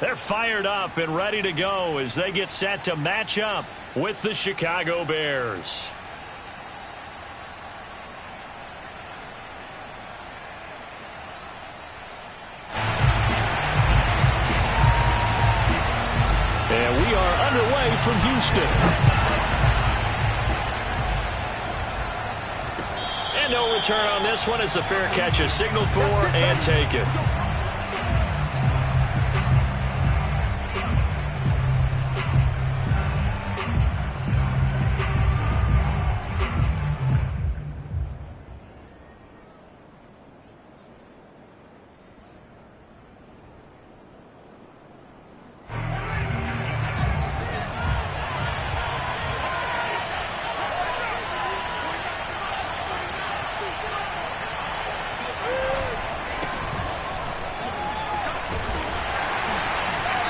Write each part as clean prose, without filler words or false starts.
They're fired up and ready to go as they get set to match up with the Chicago Bears. And we are underway from Houston. And no return on this one as the fair catch is signaled for and taken.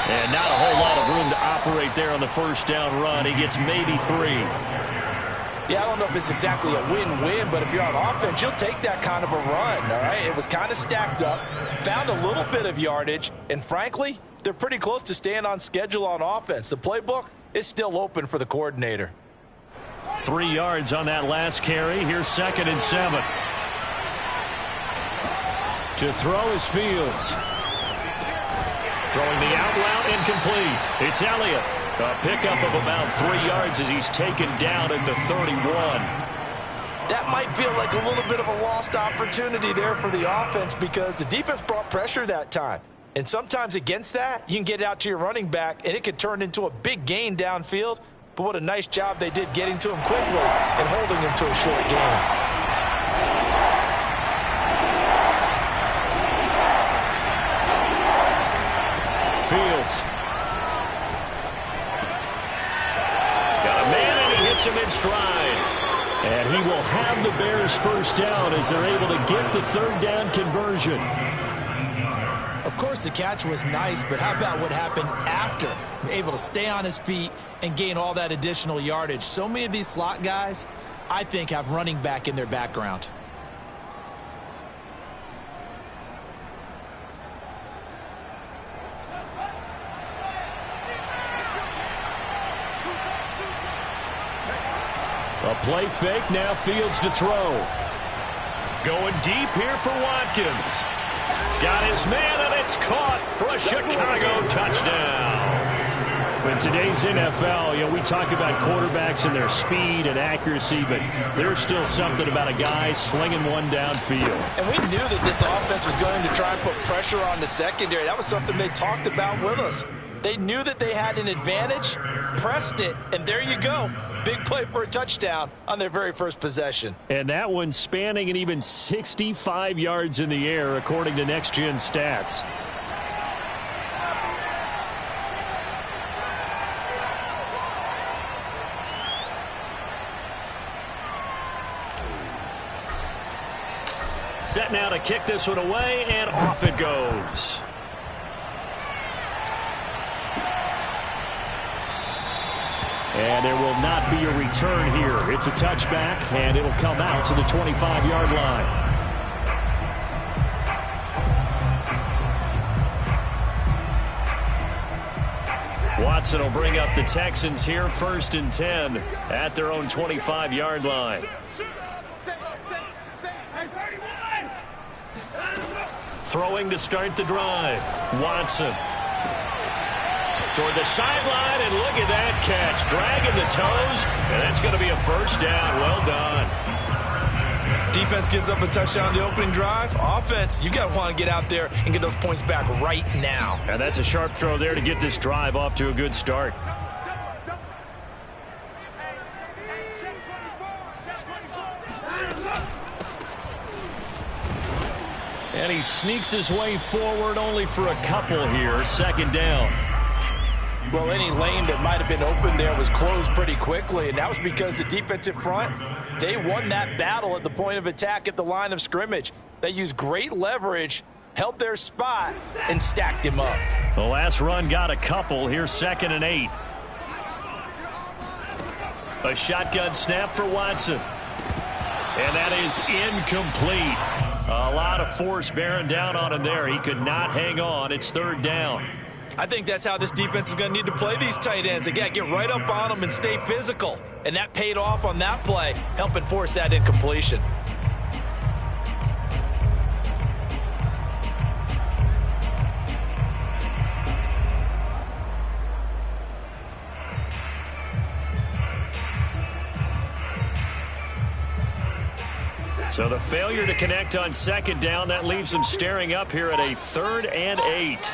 And not a whole lot of room to operate there on the first down run. He gets maybe 3. Yeah, I don't know if it's exactly a win-win, but if you're on offense, you'll take that kind of a run, all right? It was kind of stacked up, found a little bit of yardage, and frankly, they're pretty close to staying on schedule on offense. The playbook is still open for the coordinator. 3 yards on that last carry. Here's 2nd and 7. To throw is Fields. Throwing the out route incomplete. It's Elliott. A pickup of about 3 yards as he's taken down at the 31. That might feel like a little bit of a lost opportunity there for the offense because the defense brought pressure that time. And sometimes against that, you can get out to your running back, and it could turn into a big gain downfield. But what a nice job they did getting to him quickly and holding him to a short gain. Fields. Got a man, and he hits him in stride. And he will have the Bears first down as they're able to get the 3rd down conversion. Of course, the catch was nice, but how about what happened after? Able to stay on his feet and gain all that additional yardage. So many of these slot guys, I think, have running back in their background. A play fake, now Fields to throw. Going deep here for Watkins. Got his man, and it's caught for a Chicago touchdown. In today's NFL, we talk about quarterbacks and their speed and accuracy, but there's still something about a guy slinging one downfield. And we knew that this offense was going to try and put pressure on the secondary. That was something they talked about with us. They knew that they had an advantage, pressed it, and there you go. Big play for a touchdown on their very first possession. And that one spanning an even 65 yards in the air, according to Next Gen Stats. Set now to kick this one away, and off it goes. And there will not be a return here. It's a touchback, and it'll come out to the 25-yard line. Watson will bring up the Texans here, 1st and 10 at their own 25-yard line. Throwing to start the drive. Watson. Toward the sideline, and look at that catch. Dragging the toes, and that's going to be a first down. Well done. Defense gives up a touchdown on the opening drive. Offense, you got to want to get out there and get those points back right now. And that's a sharp throw there to get this drive off to a good start. And he sneaks his way forward only for a couple here. 2nd down. Well, any lane that might have been open there was closed pretty quickly, and that was because the defensive front, they won that battle at the point of attack at the line of scrimmage. They used great leverage, held their spot, and stacked him up. The last run got a couple. Here's 2nd and 8. A shotgun snap for Watson. And that is incomplete. A lot of force bearing down on him there. He could not hang on. It's 3rd down. I think that's how this defense is going to need to play these tight ends. They got to get right up on them and stay physical. And that paid off on that play, helping force that incompletion. So the failure to connect on second down, that leaves them staring up here at a 3rd and 8.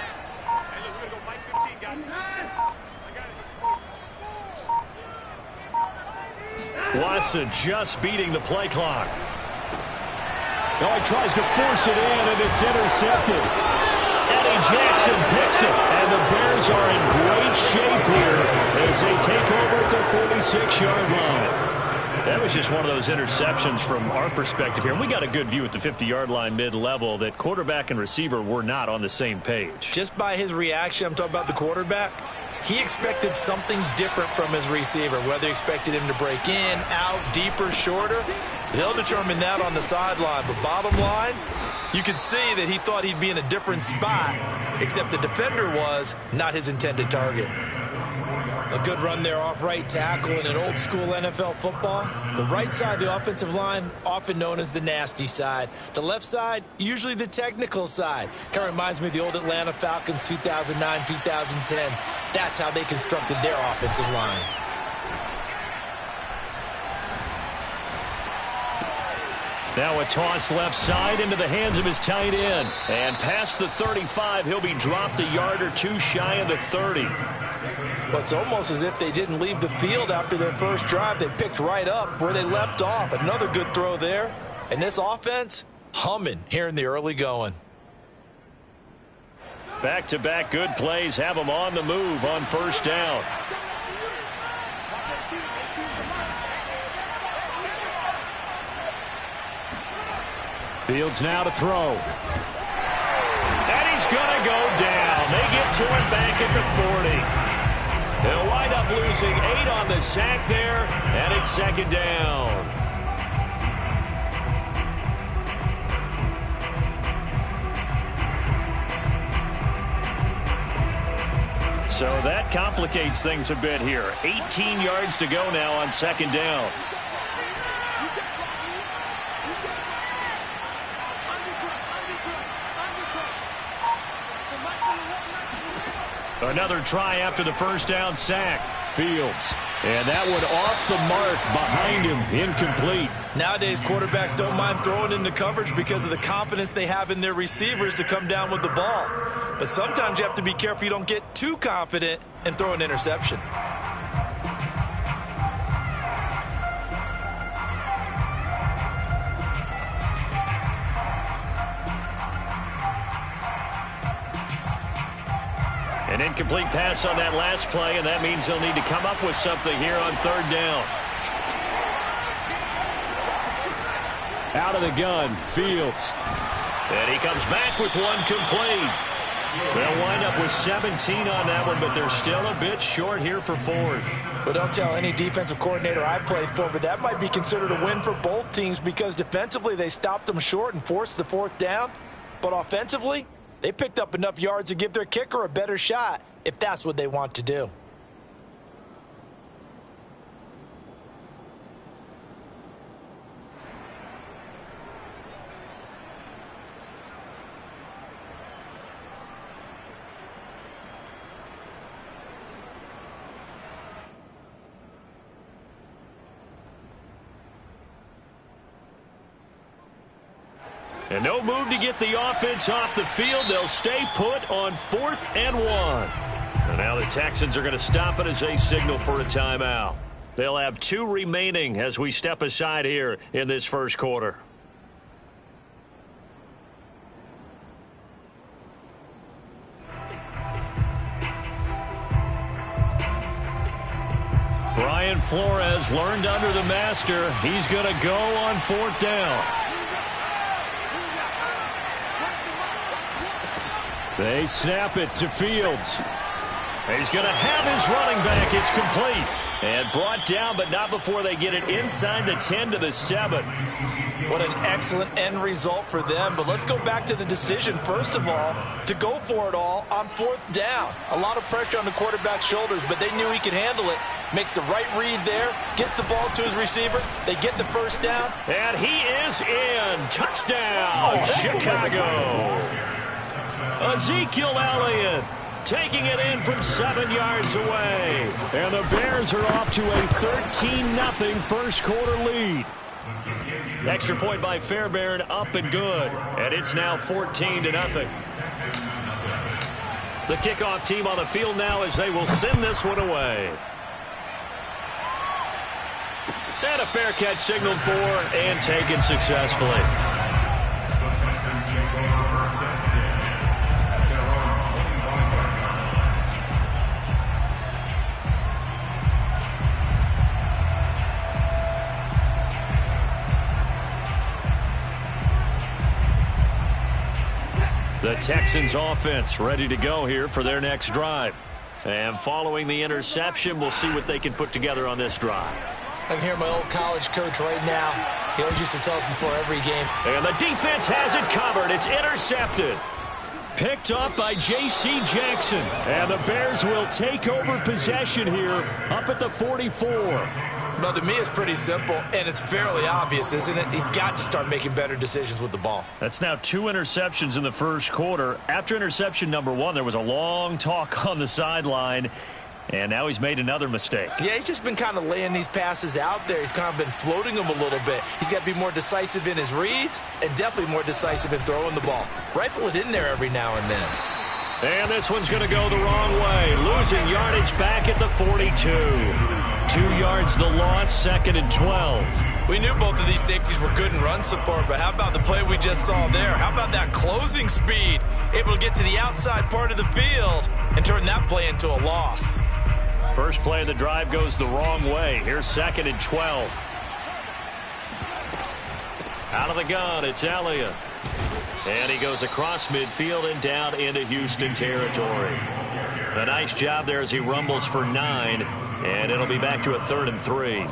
Watson just beating the play clock. Now he tries to force it in, and it's intercepted. Eddie Jackson picks it, and the Bears are in great shape here as they take over at their 46-yard line. That was just one of those interceptions from our perspective here. We got a good view at the 50-yard line mid-level that quarterback and receiver were not on the same page. Just by his reaction, I'm talking about the quarterback, he expected something different from his receiver, whether he expected him to break in, out, deeper, shorter. They'll determine that on the sideline. But bottom line, you could see that he thought he'd be in a different spot, except the defender was not his intended target. A good run there off right tackle in an old-school NFL football. The right side of the offensive line, often known as the nasty side. The left side, usually the technical side. Kind of reminds me of the old Atlanta Falcons 2009, 2010. That's how they constructed their offensive line. Now a toss left side into the hands of his tight end. And past the 35, he'll be dropped a yard or two shy of the 30. Well, it's almost as if they didn't leave the field after their first drive. They picked right up where they left off. Another good throw there. And this offense, humming here in the early going. Back-to-back good plays have them on the move on first down. Fields now to throw. And he's going to go down. They get to him back at the 40. They'll wind up losing 8 on the sack there, and it's second down. So that complicates things a bit here. 18 yards to go now on second down. Another try after the first down sack. Fields. And that one off the mark behind him. Incomplete. Nowadays, quarterbacks don't mind throwing into coverage because of the confidence they have in their receivers to come down with the ball. But sometimes you have to be careful you don't get too confident and throw an interception. An incomplete pass on that last play, and that means they'll need to come up with something here on third down. Out of the gun, Fields. And he comes back with one complete. They'll wind up with 17 on that one, but they're still a bit short here for fourth. Well, don't tell any defensive coordinator I played for, but that might be considered a win for both teams because defensively they stopped them short and forced the fourth down. But offensively, they picked up enough yards to give their kicker a better shot if that's what they want to do. And no move to get the offense off the field. They'll stay put on 4th and 1. And now the Texans are going to stop it as they signal for a timeout. They'll have 2 remaining as we step aside here in this first quarter. Brian Flores learned under the master. He's going to go on 4th down. They snap it to Fields. He's going to have his running back. It's complete. And brought down, but not before they get it inside the 10 to the 7. What an excellent end result for them. But let's go back to the decision, first of all, to go for it all on 4th down. A lot of pressure on the quarterback's shoulders, but they knew he could handle it. Makes the right read there, gets the ball to his receiver. They get the first down. And he is in. Touchdown, Chicago. Ezekiel Elliott taking it in from 7 yards away. And the Bears are off to a 13-0 first quarter lead. Extra point by Fairbairn, up and good. And it's now 14-0. The kickoff team on the field now as they will send this one away. And a fair catch signaled for and taken successfully. The Texans offense ready to go here for their next drive. And following the interception, we'll see what they can put together on this drive. I can hear my old college coach right now. He always used to tell us before every game. And the defense has it covered. It's intercepted. Picked up by J.C. Jackson. And the Bears will take over possession here up at the 44. Well, to me, it's pretty simple, and it's fairly obvious, isn't it? He's got to start making better decisions with the ball. That's now 2 interceptions in the first quarter. After interception number 1, there was a long talk on the sideline, and now he's made another mistake. Yeah, he's just been kind of laying these passes out there. He's kind of been floating them a little bit. He's got to be more decisive in his reads and definitely more decisive in throwing the ball. Rifle it in there every now and then. And this one's going to go the wrong way. Losing yardage back at the 42. 2 yards the loss, 2nd and 12. We knew both of these safeties were good in run support, but how about the play we just saw there? How about that closing speed? Able to get to the outside part of the field and turn that play into a loss. First play of the drive goes the wrong way. Here's 2nd and 12. Out of the gun, it's Elliott. And he goes across midfield and down into Houston territory. A nice job there as he rumbles for 9, and it'll be back to a 3rd and 3.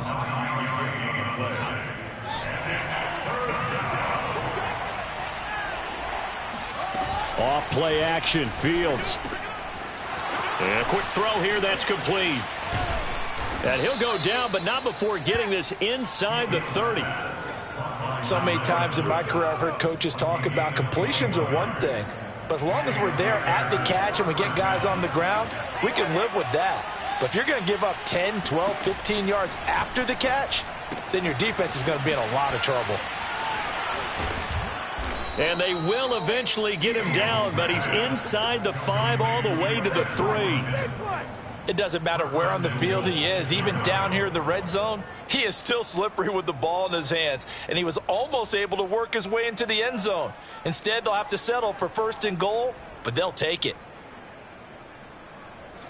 Off play action, Fields. And a quick throw here, that's complete. And he'll go down, but not before getting this inside the 30. So many times in my career I've heard coaches talk about completions are one thing, but as long as we're there at the catch and we get guys on the ground, we can live with that. But if you're going to give up 10, 12, 15 yards after the catch, then your defense is going to be in a lot of trouble. And they will eventually get him down, but he's inside the 5 all the way to the 3. It doesn't matter where on the field he is, even down here in the red zone, he is still slippery with the ball in his hands, and he was almost able to work his way into the end zone. Instead, they'll have to settle for 1st and goal, but they'll take it.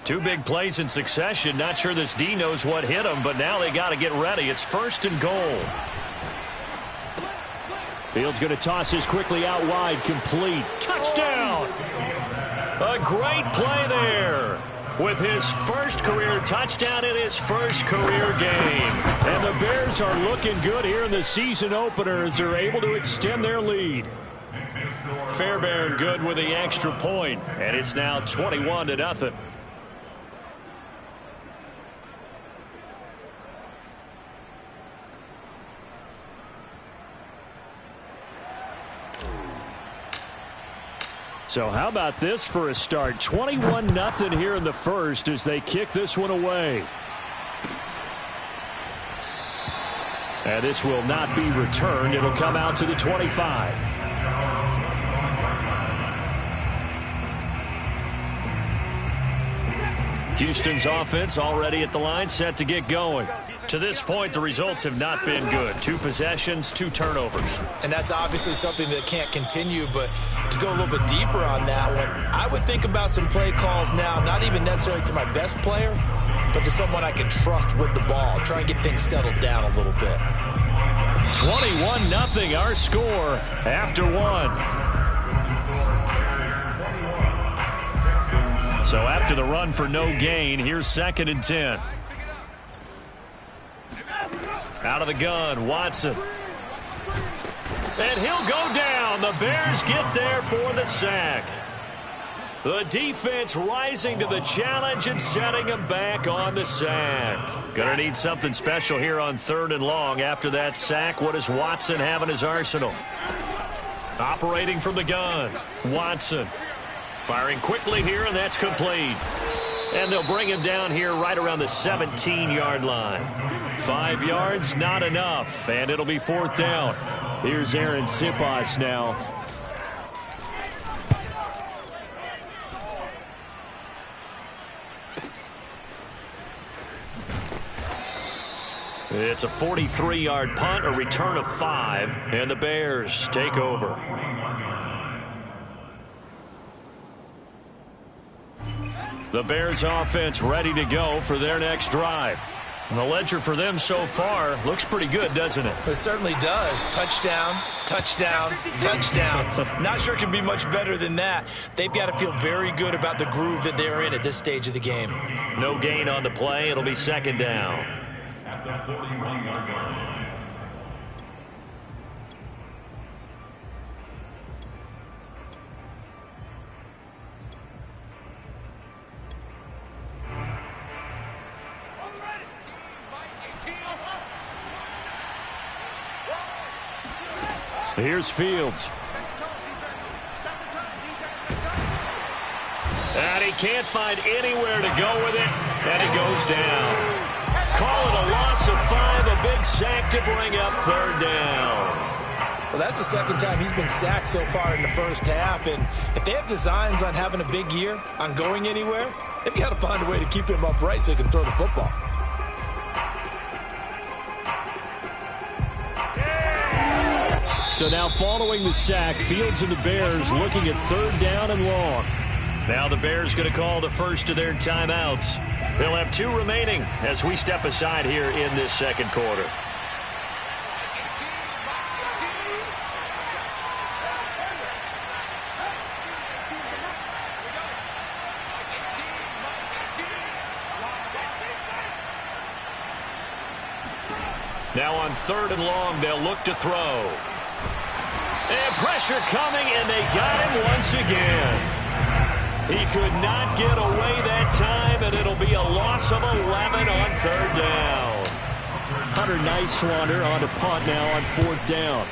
2 big plays in succession. Not sure this D knows what hit him, but now they got to get ready. It's 1st and goal. Fields going to toss this quickly out wide, complete. Touchdown! A great play there. With his first career touchdown in his first career game. And the Bears are looking good here in the season opener as they're able to extend their lead. Fairbairn good with the extra point, and it's now 21-0. So how about this for a start? 21-0 here in the first as they kick this one away. And this will not be returned. It'll come out to the 25. Houston's offense already at the line, set to get going. To this point, the results have not been good. 2 possessions, 2 turnovers. And that's obviously something that can't continue, but to go a little bit deeper on that one, I would think about some play calls now, not even necessarily to my best player, but to someone I can trust with the ball. Try and get things settled down a little bit. 21-0 our score after 1. So after the run for no gain, here's 2nd and 10. Out of the gun, Watson. And he'll go down. The Bears get there for the sack. The defense rising to the challenge and setting him back on the sack. Gonna need something special here on 3rd and long. After that sack, what does Watson have in his arsenal? Operating from the gun, Watson. Firing quickly here, and that's complete. And they'll bring him down here right around the 17-yard line. 5 yards, not enough, and it'll be 4th down. Here's Aaron Sipas now. It's a 43-yard punt, a return of 5, and the Bears take over. The Bears offense ready to go for their next drive. And the ledger for them so far looks pretty good, doesn't it? It certainly does. Touchdown, touchdown, touchdown. Not sure it can be much better than that. They've got to feel very good about the groove that they're in at this stage of the game. No gain on the play. It'll be 2nd down. At the 41-yard line. Here's Fields. And he can't find anywhere to go with it, and he goes down. Call it a loss of 5, a big sack to bring up 3rd down. Well, that's the 2nd time he's been sacked so far in the first half, and if they have designs on having a big year, on going anywhere, they've got to find a way to keep him upright so he can throw the football. So now following the sack, Fields and the Bears looking at 3rd down and long. Now the Bears going to call the first of their timeouts. They'll have 2 remaining as we step aside here in this 2nd quarter. Now on 3rd and long, they'll look to throw. And pressure coming, and they got him once again. He could not get away that time, and it'll be a loss of 11 on 3rd down. Hunter Nicewander on the punt now on 4th down.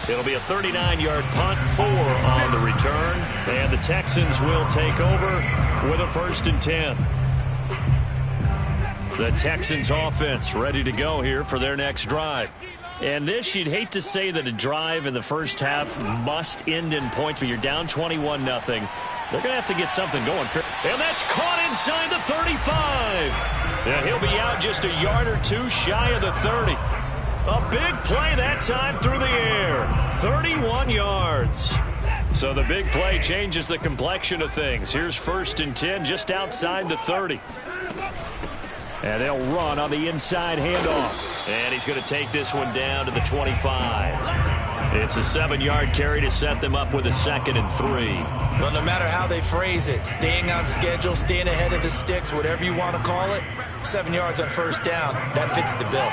It'll be a 39-yard punt, 4 on the return, and the Texans will take over with a 1st and 10. The Texans offense ready to go here for their next drive. And this, you'd hate to say that a drive in the first half must end in points, but you're down 21-0. They're going to have to get something going. And that's caught inside the 35. And he'll be out just a yard or 2 shy of the 30. A big play that time through the air. 31 yards. So the big play changes the complexion of things. Here's 1st and 10 just outside the 30. And they'll run on the inside handoff. And he's going to take this one down to the 25. It's a 7-yard carry to set them up with a 2nd and 3. Well, no matter how they phrase it, staying on schedule, staying ahead of the sticks, whatever you want to call it, 7 yards on 1st down, that fits the bill.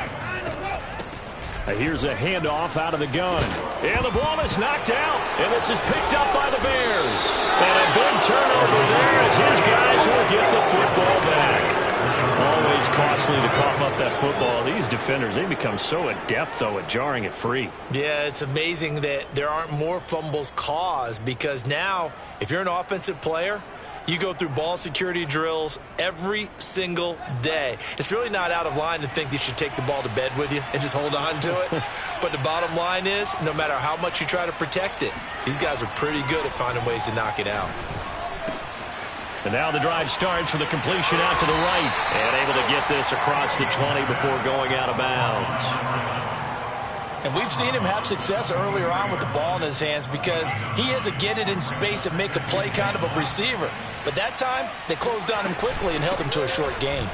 Here's a handoff out of the gun. And the ball is knocked out. And this is picked up by the Bears. And a big turnover there as his guys will get the football back. Always costly to cough up that football. These defenders, they become so adept, though, at jarring it free. Yeah, it's amazing that there aren't more fumbles caused, because now, if you're an offensive player, you go through ball security drills every single day. It's really not out of line to think you should take the ball to bed with you and just hold on to it. But the bottom line is, no matter how much you try to protect it, these guys are pretty good at finding ways to knock it out. And now the drive starts with a completion out to the right. And able to get this across the 20 before going out of bounds. And we've seen him have success earlier on with the ball in his hands because he is a get it in space and make a play kind of a receiver. But that time, they closed on him quickly and held him to a short gain.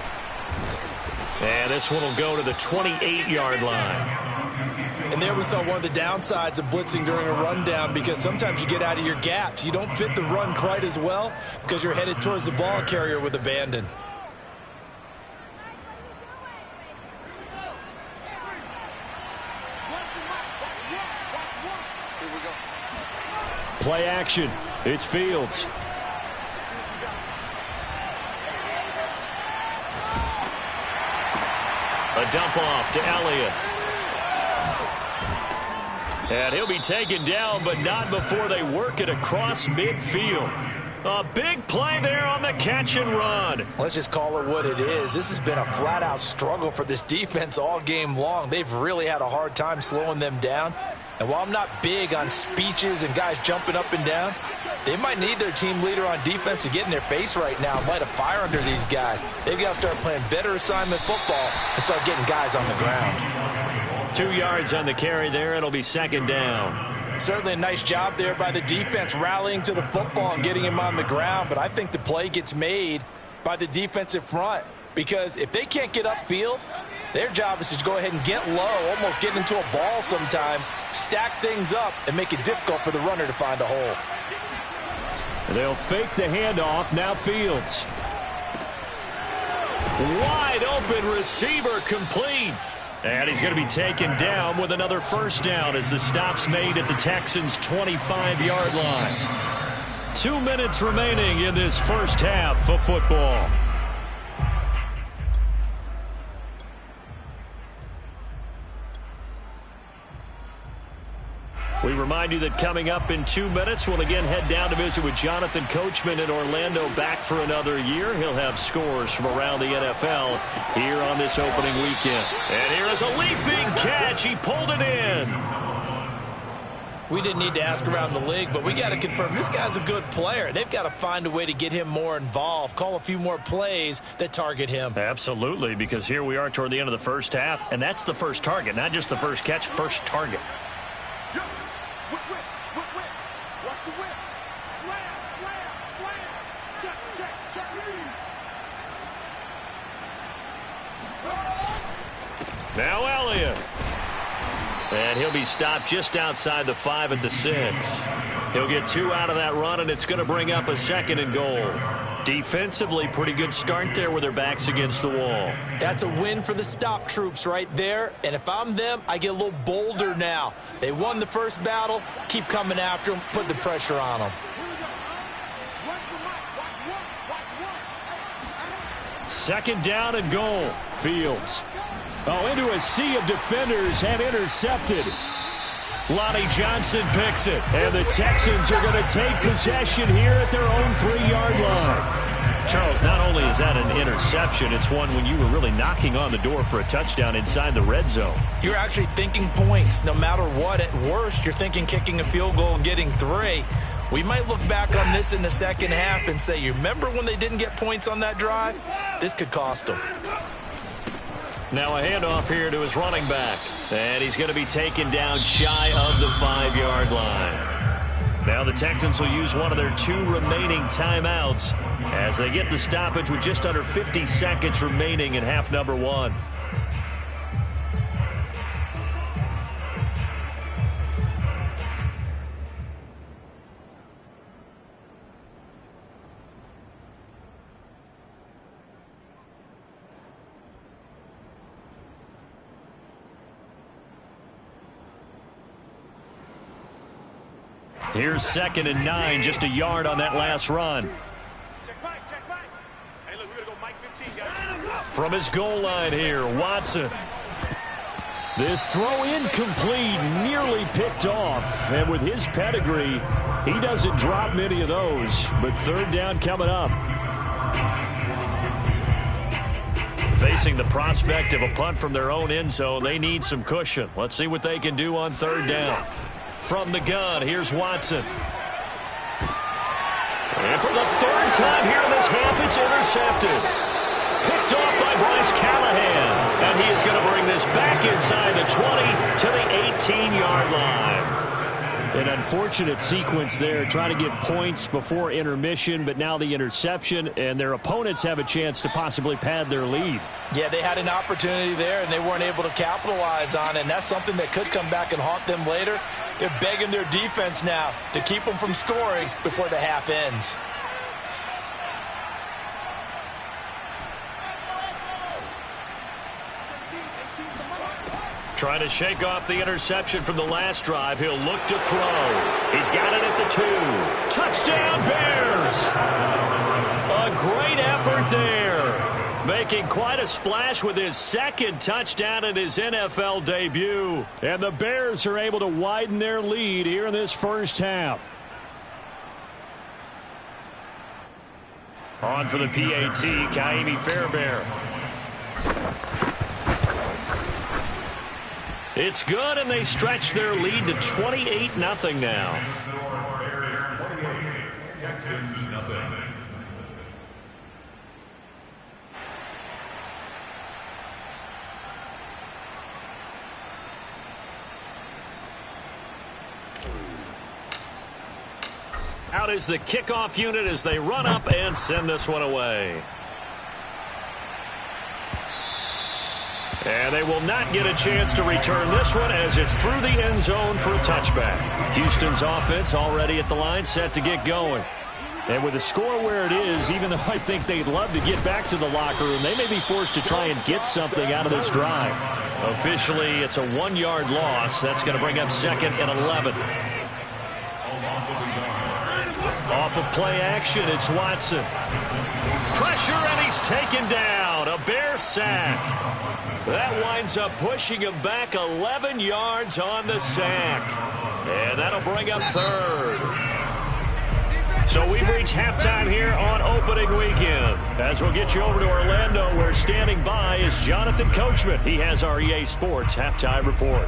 And this one will go to the 28-yard line. And there we saw one of the downsides of blitzing during a rundown, because sometimes you get out of your gaps. You don't fit the run quite as well because you're headed towards the ball carrier with abandon. Play action. It's Fields. A dump off to Elliott. And he'll be taken down, but not before they work it across midfield. A big play there on the catch and run. Let's just call it what it is. This has been a flat-out struggle for this defense all game long. They've really had a hard time slowing them down. And while I'm not big on speeches and guys jumping up and down, they might need their team leader on defense to get in their face right now and light a fire under these guys. They've got to start playing better assignment football and start getting guys on the ground. 2 yards on the carry there. It'll be second down. Certainly a nice job there by the defense rallying to the football and getting him on the ground, but I think the play gets made by the defensive front, because if they can't get upfield, their job is to go ahead and get low, almost get into a ball sometimes, stack things up, and make it difficult for the runner to find a hole. They'll fake the handoff. Now Fields. Wide open receiver, complete. And he's going to be taken down with another first down as the stop's made at the Texans' 25-yard line. 2 minutes remaining in this first half of football. We remind you that coming up in 2 minutes, we'll again head down to visit with Jonathan Coachman in Orlando, back for another year. He'll have scores from around the NFL here on this opening weekend. And here is a leaping catch. He pulled it in. We didn't need to ask around the league, but we got to confirm this guy's a good player. They've got to find a way to get him more involved, call a few more plays that target him. Absolutely, because here we are toward the end of the first half, and that's the first target, not just the first catch, first target. Now Elliott. And he'll be stopped just outside the 5 at the 6. He'll get 2 out of that run, and it's going to bring up a 2nd and goal. Defensively, pretty good start there with their backs against the wall. That's a win for the stop troops right there. And if I'm them, I get a little bolder now. They won the first battle. Keep coming after them. Put the pressure on them. 2nd down and goal. Fields. Oh, into a sea of defenders and intercepted. Lonnie Johnson picks it. And the Texans are going to take possession here at their own 3-yard line. Charles, not only is that an interception, it's one when you were really knocking on the door for a touchdown inside the red zone. You're actually thinking points no matter what. At worst, you're thinking kicking a field goal and getting 3. We might look back on this in the second half and say, you remember when they didn't get points on that drive? This could cost them. Now a handoff here to his running back. And he's going to be taken down shy of the 5-yard line. Now the Texans will use one of their 2 remaining timeouts as they get the stoppage with just under 50 seconds remaining in half number 1. Here's 2nd and 9, just a yard on that last run. From his goal line here, Watson. This throw incomplete, nearly picked off. And with his pedigree, he doesn't drop many of those. But 3rd down coming up. Facing the prospect of a punt from their own end zone, they need some cushion. Let's see what they can do on 3rd down. From the gun, here's Watson. And for the 3rd time here in this half, it's intercepted. Picked off by Bryce Callahan. And he is going to bring this back inside the 20 to the 18-yard line. An unfortunate sequence there, trying to get points before intermission, but now the interception, and their opponents have a chance to possibly pad their lead. Yeah, they had an opportunity there, and they weren't able to capitalize on it, and that's something that could come back and haunt them later. They're begging their defense now to keep them from scoring before the half ends. Trying to shake off the interception from the last drive. He'll look to throw. He's got it at the 2. Touchdown, Bears! A great effort there. Making quite a splash with his second touchdown in his NFL debut. And the Bears are able to widen their lead here in this first half. On for the PAT, Kaimi Fairbairn. It's good, and they stretch their lead to 28-0 now. Texans nothing. Out is the kickoff unit as they run up and send this one away. And they will not get a chance to return this one as it's through the end zone for a touchback. Houston's offense already at the line, set to get going. And with the score where it is, even though I think they'd love to get back to the locker room, they may be forced to try and get something out of this drive. Officially, it's a 1-yard loss. That's going to bring up 2nd and 11. Off of play action, it's Watson. Pressure, and he's taken down. A Bear sack. That winds up pushing him back 11 yards on the sack. And that'll bring up 3rd. So we've reached halftime here on opening weekend. As we'll get you over to Orlando, where standing by is Jonathan Coachman. He has our EA Sports halftime report.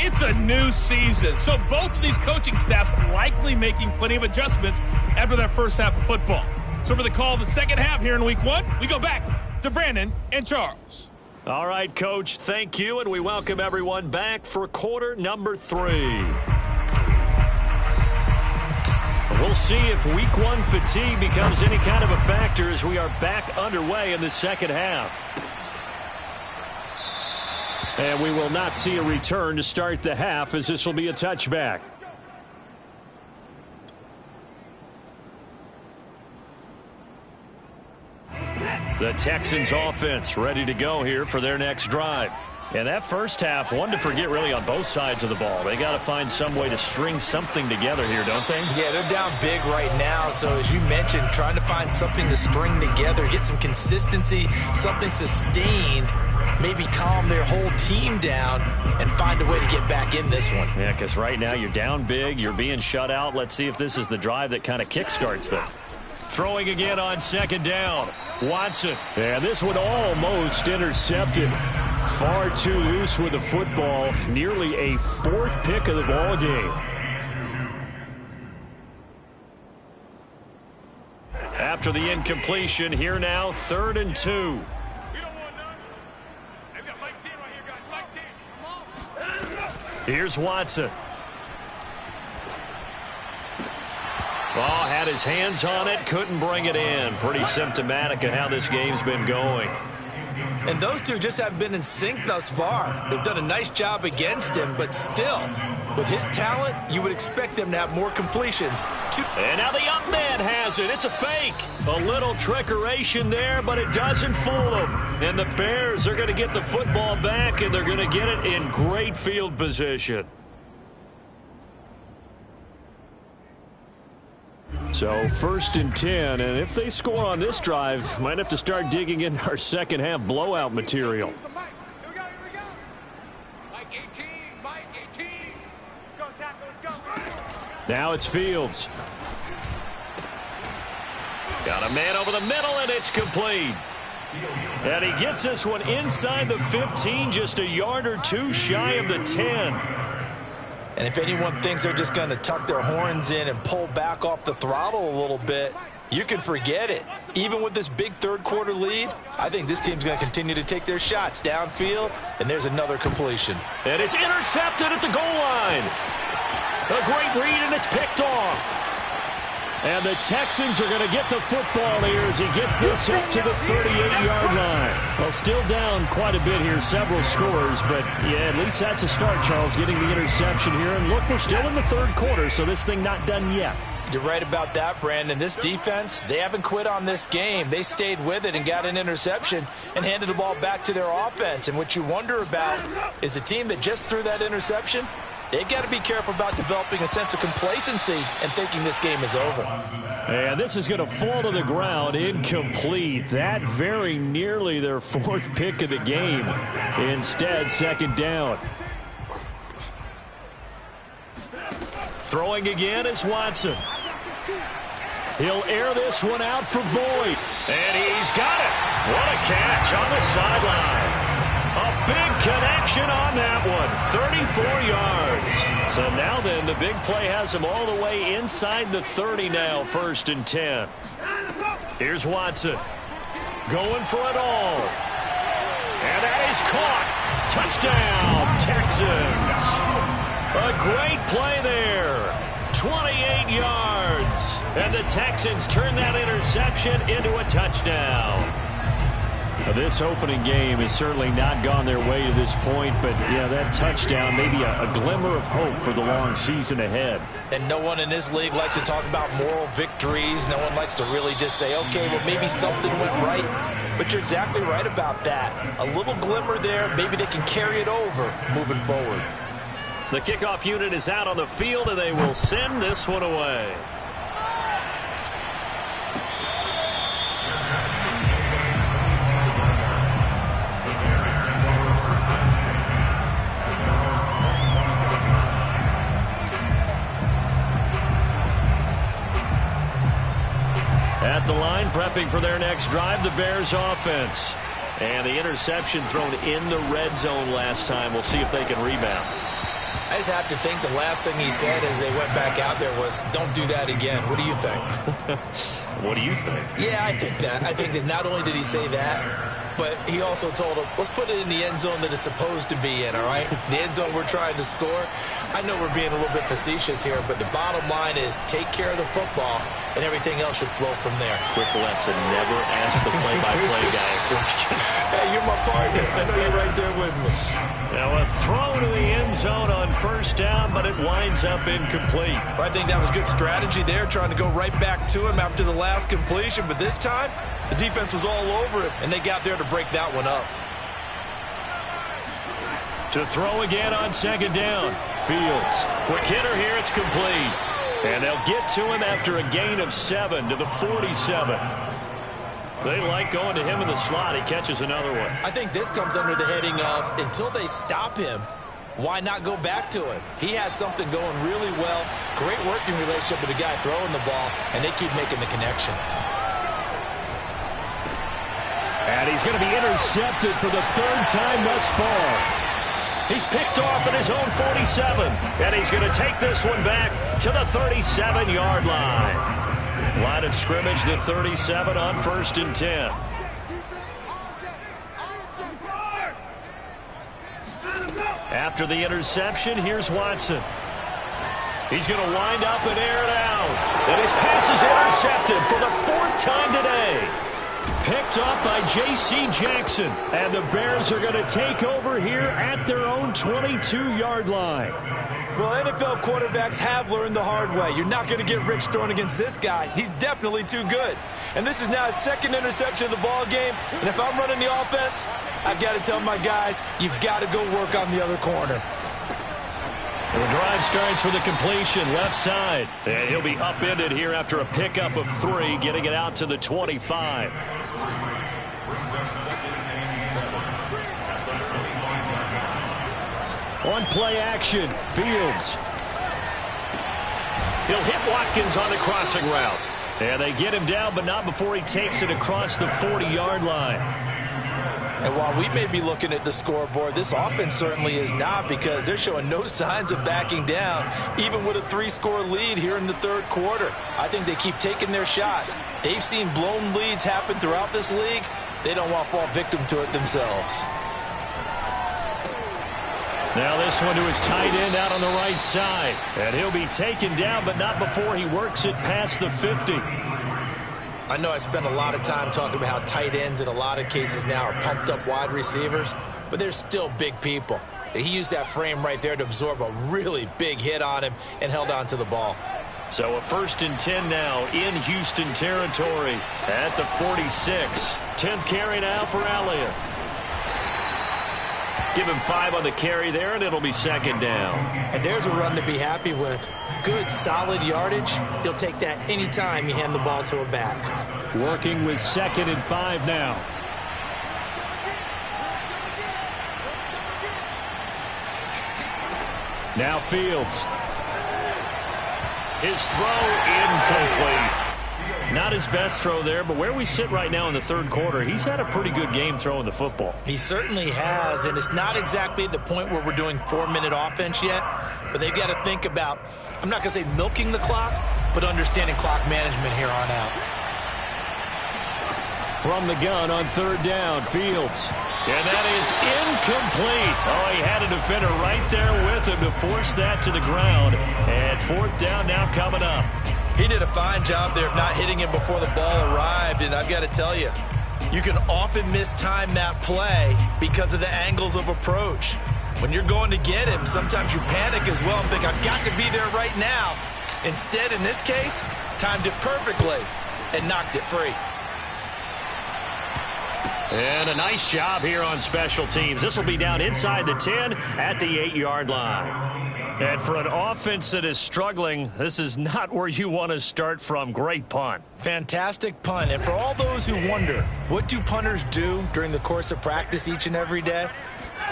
It's a new season, so both of these coaching staffs likely making plenty of adjustments after their first half of football. So for the call of the second half here in week 1, we go back to Brandon and Charles. All right, Coach, thank you, and we welcome everyone back for quarter number 3. We'll see if week 1 fatigue becomes any kind of a factor as we are back underway in the second half. And we will not see a return to start the half, as this will be a touchback. The Texans offense ready to go here for their next drive. And that first half, one to forget really on both sides of the ball. They got to find some way to string something together here, don't they? Yeah, they're down big right now. So as you mentioned, trying to find something to string together, get some consistency, something sustained, maybe calm their whole team down and find a way to get back in this one. Yeah, because right now you're down big, you're being shut out. Let's see if this is the drive that kind of kickstarts them. Throwing again on 2nd down. Watson. And this one almost intercepted. Far too loose with the football. Nearly a 4th pick of the ball game. After the incompletion, here now, 3rd and 2. Here's Watson. Oh, had his hands on it, couldn't bring it in. Pretty symptomatic of how this game's been going. And those two just haven't been in sync thus far. They've done a nice job against him, but still, with his talent, you would expect them to have more completions. And now the young man has it. It's a fake. A little trickeration there, but it doesn't fool them. And the Bears are going to get the football back, and they're going to get it in great field position. So 1st and 10, and if they score on this drive, might have to start digging in our second half blowout material. Now it's Fields. Got a man over the middle, and it's complete. And he gets this one inside the 15, just a yard or 2 shy of the 10. And if anyone thinks they're just going to tuck their horns in and pull back off the throttle a little bit, You can forget it. Even with this big third-quarter lead, I think this team's going to continue to take their shots downfield, and there's another completion. And it's intercepted at the goal line. A great read, and it's picked off. And the Texans are going to get the football here as he gets this up to the 38-yard line. Well, still down quite a bit here, several scores, but yeah, at least that's a start, Charles, getting the interception here. And look, we're still in the third quarter, so this thing not done yet. You're right about that, Brandon. This defense, they haven't quit on this game. They stayed with it and got an interception and handed the ball back to their offense. And what you wonder about is the team that just threw that interception, they've got to be careful about developing a sense of complacency and thinking this game is over. And this is going to fall to the ground, incomplete. That very nearly their fourth pick of the game. Instead, second down. Throwing again is Watson. He'll air this one out for Boyd. And he's got it. What a catch on the sideline. A big connection on that one. 34 yards. So now then, the big play has him all the way inside the 30 now, 1st and 10. Here's Watson. Going for it all. And that is caught. Touchdown, Texans. A great play there. 28 yards. And the Texans turn that interception into a touchdown. Now, this opening game has certainly not gone their way to this point, but yeah, that touchdown, maybe a glimmer of hope for the long season ahead. And no one in this league likes to talk about moral victories. No one likes to really just say, okay, well, maybe something went right. But you're exactly right about that. A little glimmer there. Maybe they can carry it over moving forward. The kickoff unit is out on the field, and they will send this one away. At the line, prepping for their next drive, the Bears offense. And the interception thrown in the red zone last time. We'll see if they can rebound. I just have to think the last thing he said as they went back out there was, don't do that again. What do you think? What do you think? Yeah, I think that. I think that not only did he say that, but he also told them, let's put it in the end zone that it's supposed to be in, all right? The end zone we're trying to score. I know we're being a little bit facetious here, but the bottom line is take care of the football, and everything else should flow from there. Quick lesson, never ask the play-by-play guy a question. Hey, you're my partner. I know you're right there with me. Now a throw to the end zone on 1st down, but it winds up incomplete. Well, I think that was good strategy there, trying to go right back to him after the last completion. But this time, the defense was all over him, and they got there to break that one up. To throw again on 2nd down. Fields. Quick hitter here. It's complete. And they'll get to him after a gain of 7 to the 47. They like going to him in the slot. He catches another one. I think this comes under the heading of until they stop him, why not go back to him? He has something going really well. Great working relationship with the guy throwing the ball, and they keep making the connection. And he's going to be intercepted for the 3rd time thus far. He's picked off at his own 47, and he's going to take this one back to the 37-yard line. Line of scrimmage, the 37 on 1st and 10. After the interception, here's Watson. He's going to wind up and air it out. And his pass is intercepted for the 4th time today. Picked off by J.C. Jackson. And the Bears are going to take over here at their own 22-yard line. Well, NFL quarterbacks have learned the hard way. You're not going to get rich throwing against this guy. He's definitely too good. And this is now his 2nd interception of the ball game. And if I'm running the offense, I've got to tell my guys, you've got to go work on the other corner. And the drive starts with a completion left side. And he'll be upended here after a pickup of 3, getting it out to the 25. On play action, Fields. He'll hit Watkins on the crossing route. And they get him down, but not before he takes it across the 40-yard line. And while we may be looking at the scoreboard, this offense certainly is not, because they're showing no signs of backing down, even with a 3-score lead here in the third quarter. I think they keep taking their shots. They've seen blown leads happen throughout this league. They don't want to fall victim to it themselves. Now this one to his tight end out on the right side. And he'll be taken down, but not before he works it past the 50. I know I spent a lot of time talking about how tight ends in a lot of cases now are pumped up wide receivers, but they're still big people. He used that frame right there to absorb a really big hit on him and held on to the ball. So a 1st and 10 now in Houston territory at the 46. 10th carry now for Elliott. Give him 5 on the carry there, and it'll be 2nd down. And there's a run to be happy with. Good, solid yardage. He'll take that anytime you hand the ball to a back. Working with 2nd and 5 now. Now Fields. His throw incomplete. Not his best throw there, but where we sit right now in the third quarter, he's had a pretty good game throwing the football. He certainly has, and it's not exactly at the point where we're doing 4-minute offense yet, but they've got to think about, I'm not going to say milking the clock, but understanding clock management here on out. From the gun on 3rd down, Fields. And that is incomplete. Oh, he had a defender right there with him to force that to the ground. And 4th down now coming up. He did a fine job there of not hitting him before the ball arrived, and I've got to tell you, you can often mistime that play because of the angles of approach. When you're going to get him, sometimes you panic as well and think, I've got to be there right now. Instead, in this case, timed it perfectly and knocked it free. And a nice job here on special teams. This will be down inside the 10 at the 8-yard line. And for an offense that is struggling, this is not where you want to start from. Great punt. Fantastic punt. And for all those who wonder, what do punters do during the course of practice each and every day?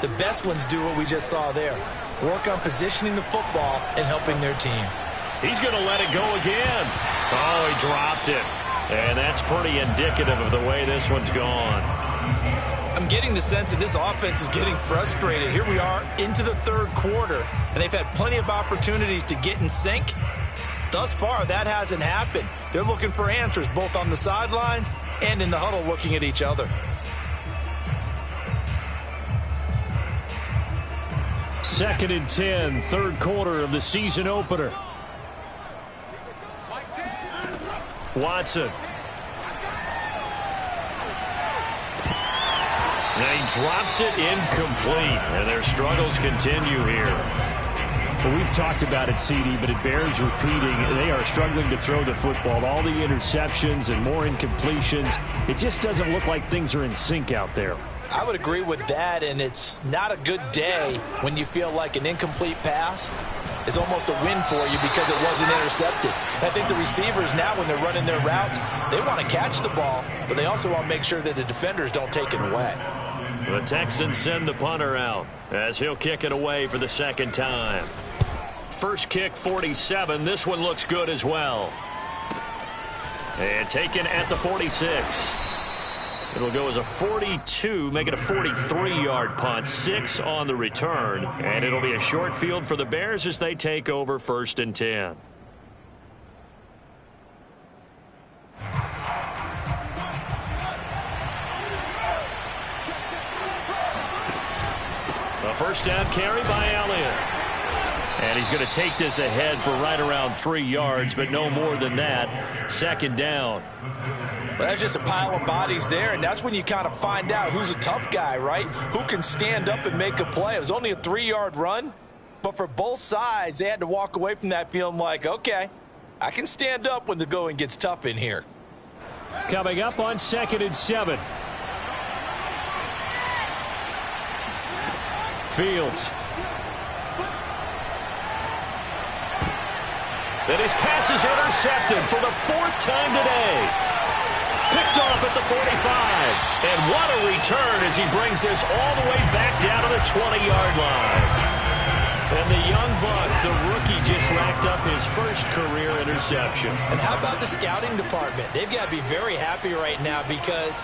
The best ones do what we just saw there. Work on positioning the football and helping their team. He's going to let it go again. Oh, he dropped it. And that's pretty indicative of the way this one's gone. I'm getting the sense that this offense is getting frustrated. Here we are into the third quarter, and they've had plenty of opportunities to get in sync. Thus far, that hasn't happened. They're looking for answers both on the sidelines and in the huddle looking at each other. 2nd and 10, third quarter of the season opener. Watson. Now he drops it incomplete, and their struggles continue here. Well, we've talked about it, CD, but it bears repeating. They are struggling to throw the football. All the interceptions and more incompletions. It just doesn't look like things are in sync out there. I would agree with that, and it's not a good day when you feel like an incomplete pass is almost a win for you because it wasn't intercepted. I think the receivers now, when they're running their routes, they want to catch the ball, but they also want to make sure that the defenders don't take it away. The Texans send the punter out as he'll kick it away for the 2nd time. First kick, 47. This one looks good as well. And taken at the 46. It'll go as a 42, make it a 43-yard punt, 6 on the return. And it'll be a short field for the Bears as they take over 1st and 10. A 1st down carry by Elliott. And he's going to take this ahead for right around 3 yards, but no more than that. 2nd down. Well, that's just a pile of bodies there, and that's when you kind of find out who's a tough guy, right? Who can stand up and make a play. It was only a 3-yard run, but for both sides, they had to walk away from that feeling like, okay, I can stand up when the going gets tough in here. Coming up on 2nd and 7. Fields. And his pass is intercepted for the 4th time today. Picked off at the 45. And what a return as he brings this all the way back down to the 20-yard line. And the young buck, the rookie, just racked up his first career interception. And how about the scouting department? They've got to be very happy right now because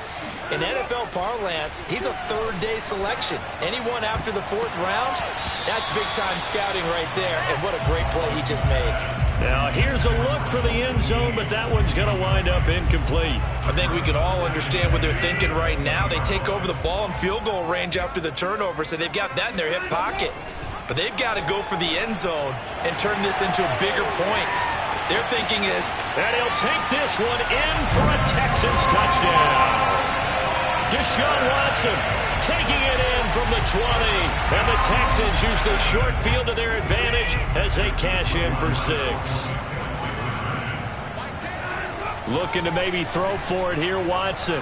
in NFL parlance, he's a third-day selection. Anyone after the fourth round, that's big-time scouting right there. And what a great play he just made. Now, here's a look for the end zone, but that one's going to wind up incomplete. I think we can all understand what they're thinking right now. They take over the ball in field goal range after the turnover, so they've got that in their hip pocket. But they've got to go for the end zone and turn this into bigger points. Their thinking is, and he'll take this one in for a Texans touchdown. Deshaun Watson taking it in from the 20. And the Texans use the short field to their advantage as they cash in for 6. Looking to maybe throw for it here, Watson.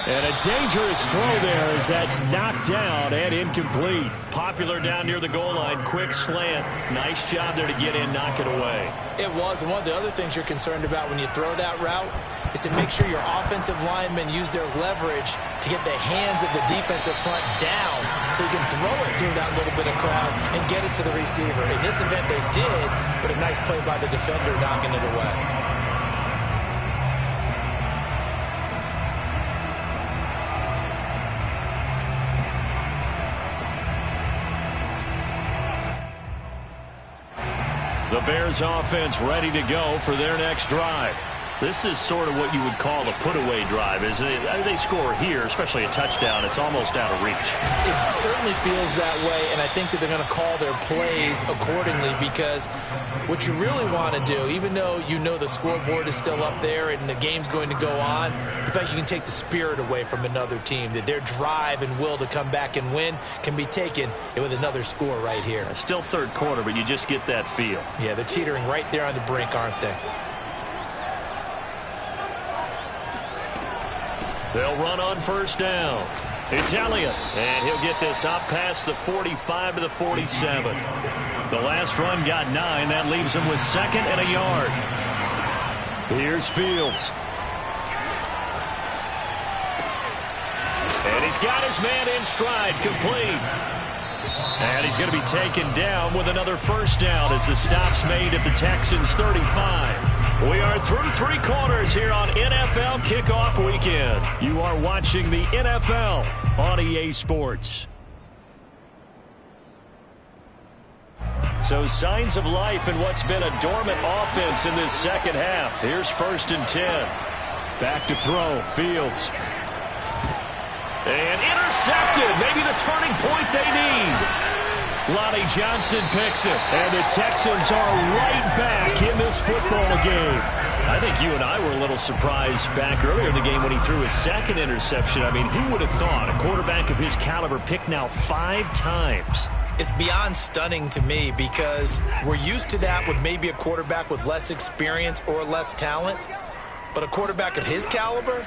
And a dangerous throw there as that's knocked down and incomplete. Popular down near the goal line. Quick slant. Nice job there to get in, knock it away. It was. And one of the other things you're concerned about when you throw that route is to make sure your offensive linemen use their leverage to get the hands of the defensive front down so you can throw it through that little bit of crowd and get it to the receiver. In this event, they did, but a nice play by the defender knocking it away. The Bears offense ready to go for their next drive. This is sort of what you would call a put-away drive, isn't it? I mean, they score here, especially a touchdown. It's almost out of reach. It certainly feels that way, and I think that they're going to call their plays accordingly because what you really want to do, even though you know the scoreboard is still up there and the game's going to go on, the fact you can take the spirit away from another team, that their drive and will to come back and win can be taken with another score right here. Still third quarter, but you just get that feel. Yeah, they're teetering right there on the brink, aren't they? They'll run on first down. It's Elliott, and he'll get this up past the 45 to the 47. The last run got 9. That leaves him with 2nd and a yard. Here's Fields. And he's got his man in stride, complete. And he's going to be taken down with another first down as the stop's made at the Texans' 35. We are through 3 quarters here on NFL Kickoff Weekend. You are watching the NFL on EA Sports. So signs of life in what's been a dormant offense in this second half. Here's 1st and 10. Back to throw. Fields. And intercepted. Maybe the turning point they need. Lonnie Johnson picks it. And the Texans are right back in this football game. I think you and I were a little surprised back earlier in the game when he threw his 2nd interception. I mean, who would have thought a quarterback of his caliber picked now 5 times? It's beyond stunning to me because we're used to that with maybe a quarterback with less experience or less talent. But a quarterback of his caliber,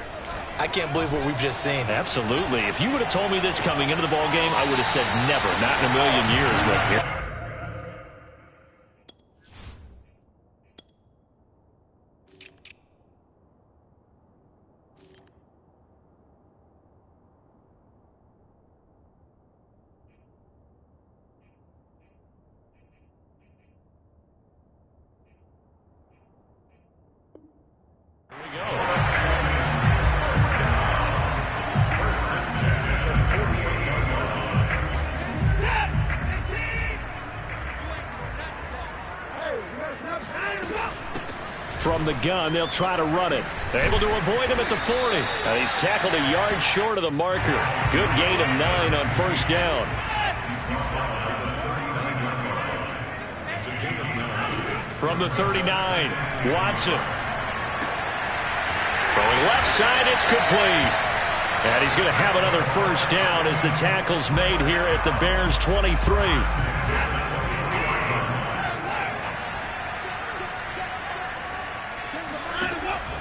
I can't believe what we've just seen. Absolutely. If you would have told me this coming into the ball game, I would have said never, not in a million years. But here. From the gun, they'll try to run it. Able to avoid him at the 40. He's tackled a yard short of the marker. Good gain of 9 on first down. From the 39, Watson. Throwing left side, it's complete. And he's going to have another first down as the tackle's made here at the Bears' 23.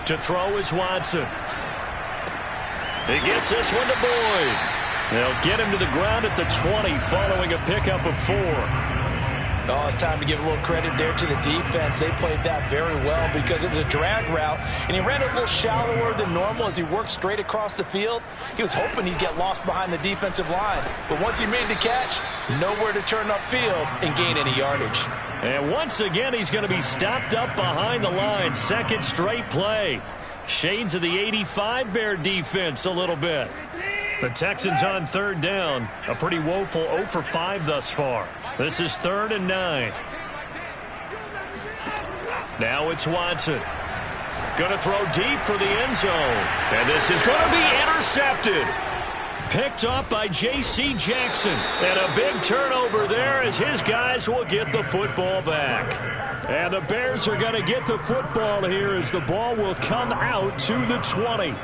To throw is Watson. He gets this one to Boyd. They'll get him to the ground at the 20 following a pickup of 4. Oh, it's time to give a little credit there to the defense. They played that very well because it was a drag route, and he ran it a little shallower than normal as he worked straight across the field. He was hoping he'd get lost behind the defensive line, but once he made the catch, nowhere to turn upfield and gain any yardage. And once again, he's going to be stopped up behind the line. Second straight play. Shades of the 85 Bear defense a little bit. The Texans on third down. A pretty woeful 0 for 5 thus far. This is 3rd and 9. Now it's Watson. Going to throw deep for the end zone. And this is going to be intercepted. Picked up by J.C. Jackson. And a big turnover there as his guys will get the football back. And the Bears are going to get the football here as the ball will come out to the 20.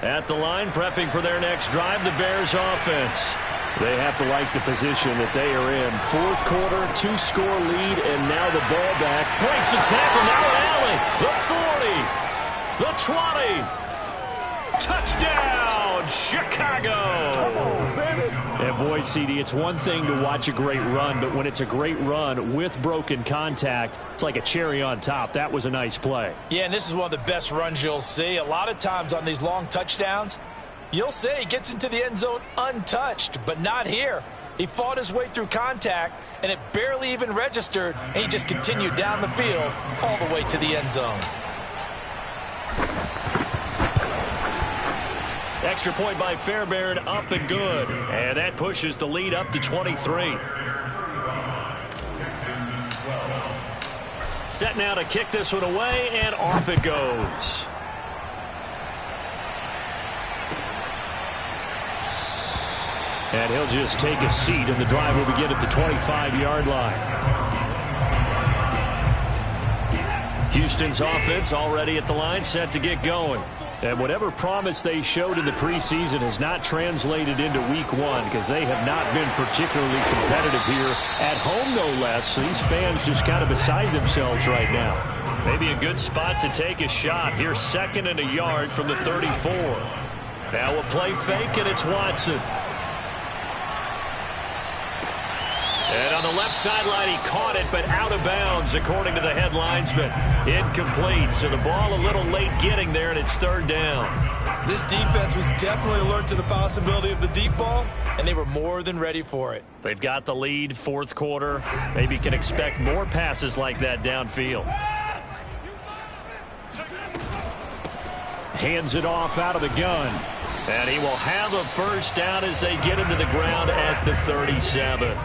At the line, prepping for their next drive, the Bears offense. They have to like the position that they are in. Fourth quarter, 2-score lead, and now the ball back. Breaks the tackle, now Allen. The 40, the 20. Touchdown, Chicago. And boy, CD, it's one thing to watch a great run, but when it's a great run with broken contact, it's like a cherry on top. That was a nice play. Yeah, and this is one of the best runs you'll see. A lot of times on these long touchdowns, you'll say he gets into the end zone untouched, but not here. He fought his way through contact, and it barely even registered, and he just continued down the field all the way to the end zone. Extra point by Fairbairn, up and good. And that pushes the lead up to 23. Set now to kick this one away, and off it goes. And he'll just take a seat, and the drive will begin at the 25-yard line. Houston's offense already at the line, set to get going. And whatever promise they showed in the preseason has not translated into week 1 because they have not been particularly competitive here at home, no less. These fans just kind of beside themselves right now. Maybe a good spot to take a shot. Here's 2nd and a yard from the 34. Now a play fake, and it's Watson. And on the left sideline, he caught it, but out of bounds, according to the head linesman. Incomplete, so the ball a little late getting there, and it's 3rd down. This defense was definitely alert to the possibility of the deep ball, and they were more than ready for it. They've got the lead, 4th quarter. Maybe can expect more passes like that downfield. Hands it off out of the gun. And he will have a first down as they get him to the ground at the 37.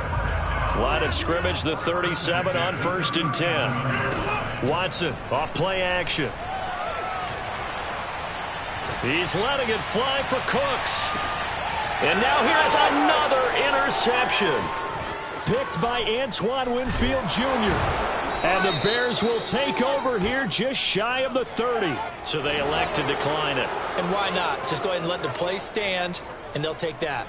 Line of scrimmage, the 37 on 1st and 10. Watson off play action. He's letting it fly for Cooks. And now here's another interception. Picked by Antoine Winfield Jr. And the Bears will take over here just shy of the 30. So they elect to decline it. And why not? Just go ahead and let the play stand, and they'll take that.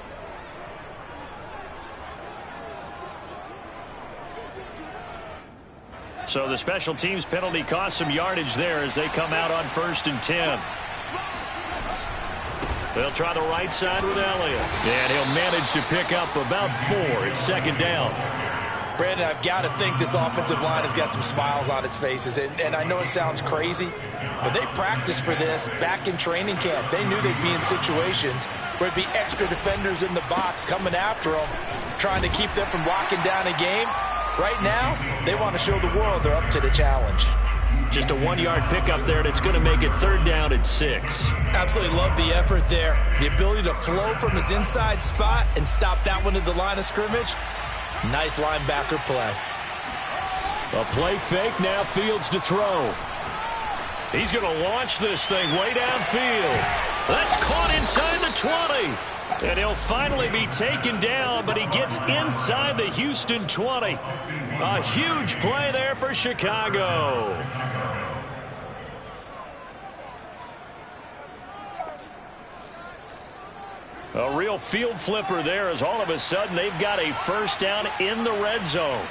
So the special teams penalty cost some yardage there as they come out on 1st and 10. They'll try the right side with Elliott. And he'll manage to pick up about 4. It's 2nd down. Brandon, I've got to think this offensive line has got some smiles on its faces. And I know it sounds crazy, but they practiced for this back in training camp. They knew they'd be in situations where it'd be extra defenders in the box coming after them, trying to keep them from locking down a game. Right now, they want to show the world they're up to the challenge. Just a 1-yard pickup there, and it's going to make it 3rd down and 6. Absolutely love the effort there. The ability to flow from his inside spot and stop that one at the line of scrimmage. Nice linebacker play. A play fake, now Fields to throw. He's going to launch this thing way downfield. That's caught inside the 20. And he'll finally be taken down, but he gets inside the Houston 20. A huge play there for Chicago. A real field flipper there as all of a sudden they've got a first down in the red zone.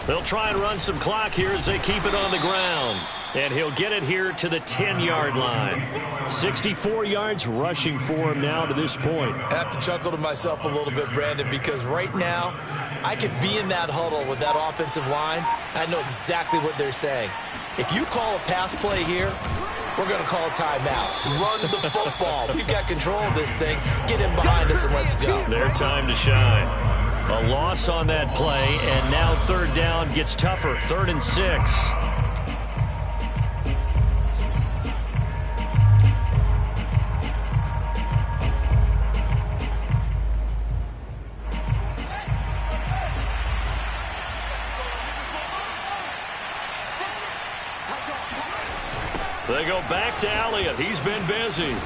They'll try and run some clock here as they keep it on the ground. And he'll get it here to the 10-yard line. 64 yards rushing for him now to this point. I have to chuckle to myself a little bit, Brandon, because right now I could be in that huddle with that offensive line. I know exactly what they're saying. If you call a pass play here, we're going to call a timeout. Run the football. We've got control of this thing. Get in behind us and let's go. Their time to shine. A loss on that play, and now third down gets tougher. 3rd and 6. They go back to Elliott. He's been busy.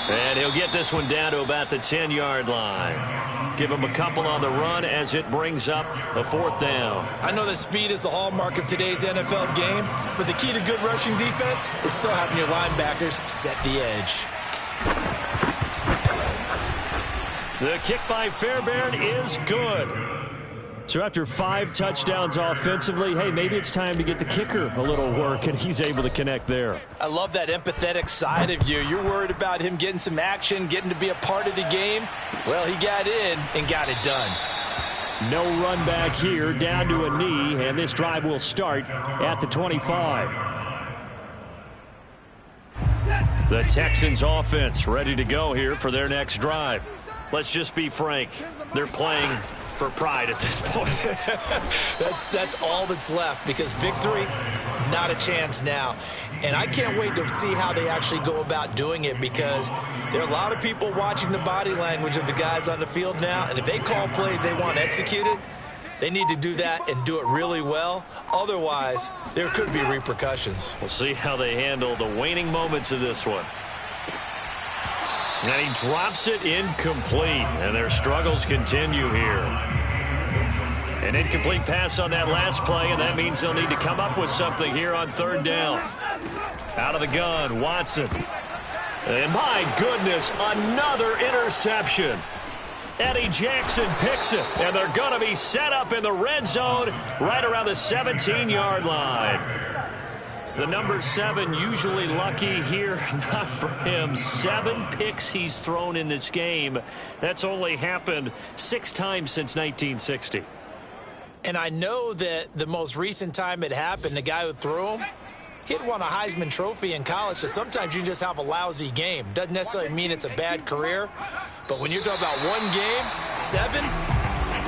And he'll get this one down to about the 10-yard line. Give him a couple on the run as it brings up a 4th down. I know that speed is the hallmark of today's NFL game, but the key to good rushing defense is still having your linebackers set the edge. The kick by Fairbairn is good. So after 5 touchdowns offensively, hey, maybe it's time to get the kicker a little work, and he's able to connect there. I love that empathetic side of you. You're worried about him getting some action, getting to be a part of the game. Well, he got in and got it done. No run back here, down to a knee, and this drive will start at the 25. The Texans offense ready to go here for their next drive. Let's just be frank. They're playing for pride at this point. That's all that's left, because victory, not a chance now. And I can't wait to see how they actually go about doing it, because there are a lot of people watching the body language of the guys on the field now, and if they call plays they want executed, they need to do that and do it really well. Otherwise, there could be repercussions. We'll see how they handle the waning moments of this one. And he drops it incomplete, and their struggles continue here. An incomplete pass on that last play, and that means they'll need to come up with something here on 3rd down. Out of the gun, Watson. And my goodness, another interception. Eddie Jackson picks it, and they're going to be set up in the red zone right around the 17-yard line. The number 7 usually lucky here, not for him. 7 picks he's thrown in this game. That's only happened 6 times since 1960. And I know that the most recent time it happened, the guy who threw him, he'd won a Heisman Trophy in college, so sometimes you just have a lousy game. Doesn't necessarily mean it's a bad career, but when you're talking about one game, 7,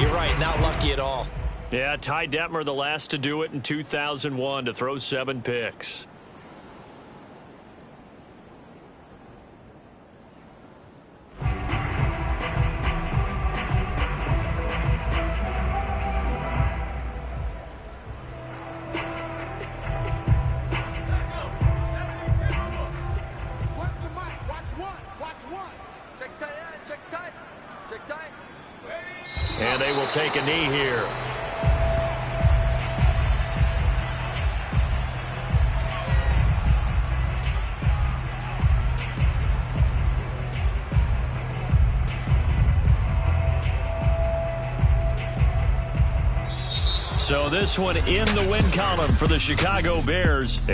you're right, not lucky at all. Yeah, Ty Detmer, the last to do it in 2001, to throw 7 picks. And they will take a knee here. So this one in the win column for the Chicago Bears.